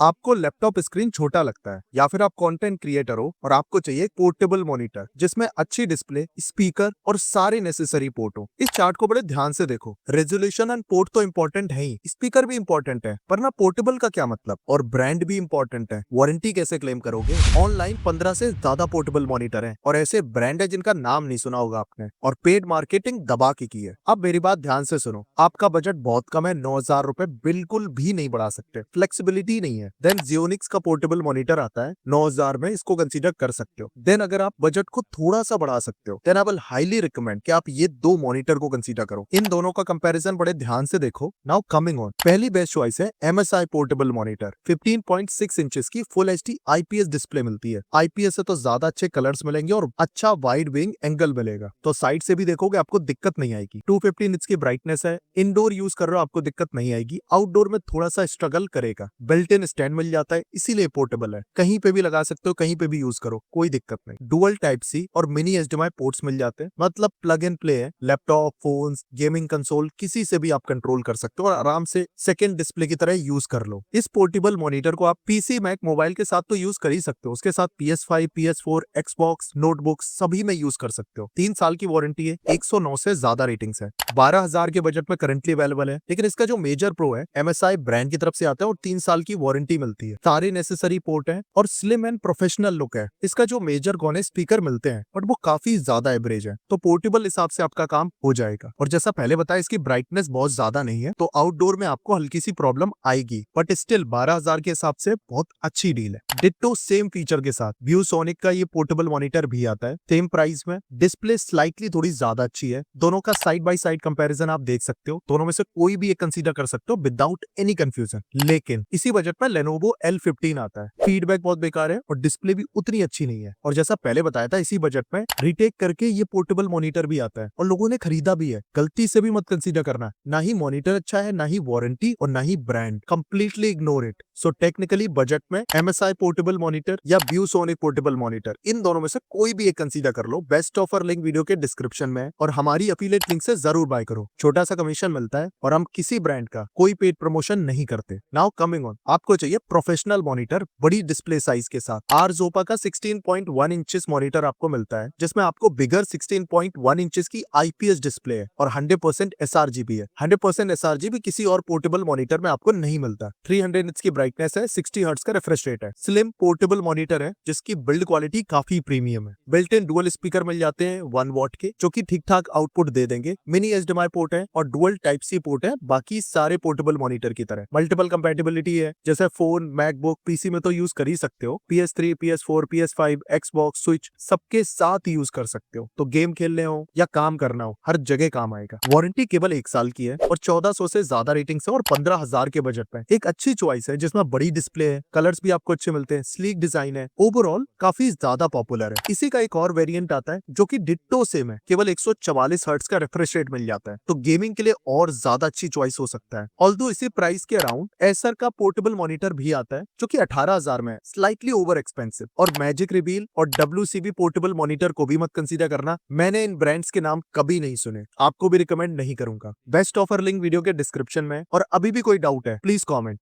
आपको laptop screen छोटा लगता है या फिर आप कंटेंट क्रिएटर हो और आपको चाहिए एक पोर्टेबल मॉनिटर जिसमें अच्छी डिस्प्ले, स्पीकर और सारे नेसेसरी पोर्ट हो। इस चार्ट को बड़े ध्यान से देखो। रेजोल्यूशन एंड पोर्ट तो इंपॉर्टेंट है ही, स्पीकर भी इंपॉर्टेंट है, पर ना पोर्टेबल का क्या मतलब? और ब्रांड भी इंपॉर्टेंट है। वारंटी कैसे क्लेम करोगे? ऑनलाइन 15 से ज्यादा पोर्टेबल मॉनिटर है और ऐसे ब्रांड है जिनका नाम नहीं सुना होगा आपने, और पेड मार्केटिंग दबा के की है। अब मेरी बात ध्यान से सुनो। आपका बजट बहुत कम है, 9,000 रुपए बिल्कुल भी नहीं बढ़ा सकते, फ्लेक्सिबिलिटी नहीं है। देन जियोनिक्स का पोर्टेबल मॉनिटर आता है 9,000 में, इसको कंसीडर कर सकते हो। देन अगर आप बजट को थोड़ा सा बढ़ा सकते हो, then I will highly recommend कि आप ये दो मॉनिटर को कंसीडर करो। इन दोनों का कंपैरिजन बड़े ध्यान से देखो। नाउ कमिंग ऑन, पहली बेस्ट चॉइस है MSI पोर्टेबल मॉनिटर। 15.6 इंचेस की फुल HD IPS डिस्प्ले मिलती है। IPS से तो ज्यादा अच्छे कलर्स मिलेंगे और अच्छा वाइड विंग एंगल मिलेगा, तो साइड से भी देखोगे आपको दिक्कत नहीं आएगी। 250 निट्स की ब्राइटनेस है। इंडोर यूज कर रहे हो आपको दिक्कत नहीं आएगी, आउटडोर में थोड़ा सा स्ट्रगल करेगा। बिल्ट इन स्टैंड मिल जाता है, इसीलिए पोर्टेबल है। कहीं पे भी लगा सकते हो, कहीं पे भी यूज करो, कोई दिक्कत नहीं। डुअल टाइप सी और मिनी HDMI पोर्ट्स मिल जाते हैं, मतलब प्लग एंड प्ले है। लैपटॉप, फोन्स, गेमिंग कंसोल किसी से भी आप कंट्रोल कर सकते हो और आराम से सेकंड डिस्प्ले की तरह यूज कर लो। इस पोर्टेबल मॉनिटर को आप PC, मैक, मोबाइल के साथ तो यूज कर ही सकते हो, उसके साथ PS5, PS4, Xbox, नोटबुक सभी में यूज कर सकते हो। 3 साल की वारंटी है, 109 से ज्यादा रेटिंग्स है। 12,000 के बजट में करंटली अवेलेबल है, लेकिन इसका जो मेजर प्रो है MSI ब्रांड की तरफ से आता है और 3 साल की वारंटी मिलती है। सारे नेसेसरी पोर्ट है और स्लिम एंड प्रोफेशनल लुक है। इसका जो मेजर कौन है, स्पीकर मिलते हैं, बट वो काफी ज्यादा एवरेज है, तो पोर्टेबल हिसाब से आपका काम हो जाएगा। और जैसा पहले बताया, इसकी ब्राइटनेस बहुत ज्यादा नहीं है, तो आउटडोर में आपको हल्की सी प्रॉब्लम आएगी, बट स्टिल 12,000 के हिसाब से बहुत अच्छी डील है। डिट्टो सेम फीचर के साथ ViewSonic का ये पोर्टेबल मॉनिटर भी आता है सेम प्राइस में। डिस्प्ले स्लाइटली थोड़ी ज्यादा अच्छी है। दोनों का साइड बाय साइड कंपैरिजन आप देख सकते हो, दोनों में से कोई भी एक कंसीडर कर सकते हो विदाउट एनी कंफ्यूजन। लेकिन इसी बजट में Lenovo L15 आता है। फीडबैक बहुत बेकार है और डिस्प्ले भी उतनी अच्छी नहीं है। और जैसा पहले बताया था, इसी बजट में रीटेक करके ये पोर्टेबल मॉनिटर भी आता है और लोगों ने खरीदा भी है। गलती से भी मत कंसीडर करना, ना ही मॉनिटर अच्छा है, ना ही वारंटी और ना ही brand. Completely ignore it. So technically budget में MSI पोर्टेबल मॉनिटर या ViewSonic पोर्टेबल मॉनिटर, इन दोनों में से कोई भी एक कंसीडर कर लो। बेस्ट ऑफर लिंक वीडियो के डिस्क्रिप्शन में है और हमारी अफिलिएट लिंक से जरूर बाय करो। छोटा सा कमीशन मिलता है और हम किसी ब्रांड का कोई पेड प्रमोशन नहीं करते। नाउ कमिंग ऑन, आपको चाहिए प्रोफेशनल मॉनिटर बड़ी डिस्प्ले साइज के साथ। Arzopa का 16.1 इंचेस मॉनिटर आपको मिलता है, जिसमें आपको बिगर 16.1 इंचेस की IPS डिस्प्ले है और 100% sRGB है। 100% sRGB किसी और पोर्टेबल मॉनिटर में आपको नहीं मिलता। 300 निट्स की ब्राइटनेस है, 60 हर्ट्ज का रिफ्रेश रेट है। स्लिम पोर्टेबल मॉनिटर है जिसकी बिल्ड क्वालिटी काफी प्रीमियम है। बिल्ट इन डुअल स्पीकर मिल जाते हैं 1 वॉट के, जो कि ठीक ठाक आउटपुट दे देंगे। मिनी HDMI पोर्ट है और डुअल टाइप सी पोर्ट है, बाकी सारे पोर्टेबल मॉनिटर की तरह। मल्टीपल कंपैटिबिलिटी है, जैसे फोन, मैकबुक, PC में तो यूज कर ही सकते हो। PS3, PS4, PS5, Xbox, switch सबके साथ यूज कर सकते हो, तो गेम खेलने हो या काम करना हो, हर जगह काम आएगा। वारंटी केवल 1 साल की है और 1400 से ज्यादा रेटिंग्स है और 15,000 के बजट में एक अच्छी चॉइस है, जिसमें बड़ी डिस्प्ले है, कलर्स भी आपको अच्छे मिलते हैं, स्लीक डिजाइन है, ओवरऑल काफी ज्यादा पॉपुलर है। इसी का एक और वेरिएंट आता है जो कि डिट्टो सेम है, केवल 144 हर्ट्ज का रिफ्रेश रेट मिल जाता है, तो गेमिंग के लिए और ज्यादा अच्छी चॉइस हो सकता है। ऑल्दो इसी प्राइस के अराउंड एसर का पोर्टेबल मॉनिटर भी आता है जो कि 18,000 में है, स्लाइटली ओवर एक्सपेंसिव। और मैजिक रिवील और WCB पोर्टेबल मॉनिटर को भी मत कंसीडर करना, मैंने इन ब्रांड्स के नाम कभी नहीं सुने, आपको भी रिकमेंड नहीं करूंगा। बेस्ट ऑफर लिंक वीडियो के डिस्क्रिप्शन में, और अभी भी कोई डाउट है प्लीज कॉमेंट।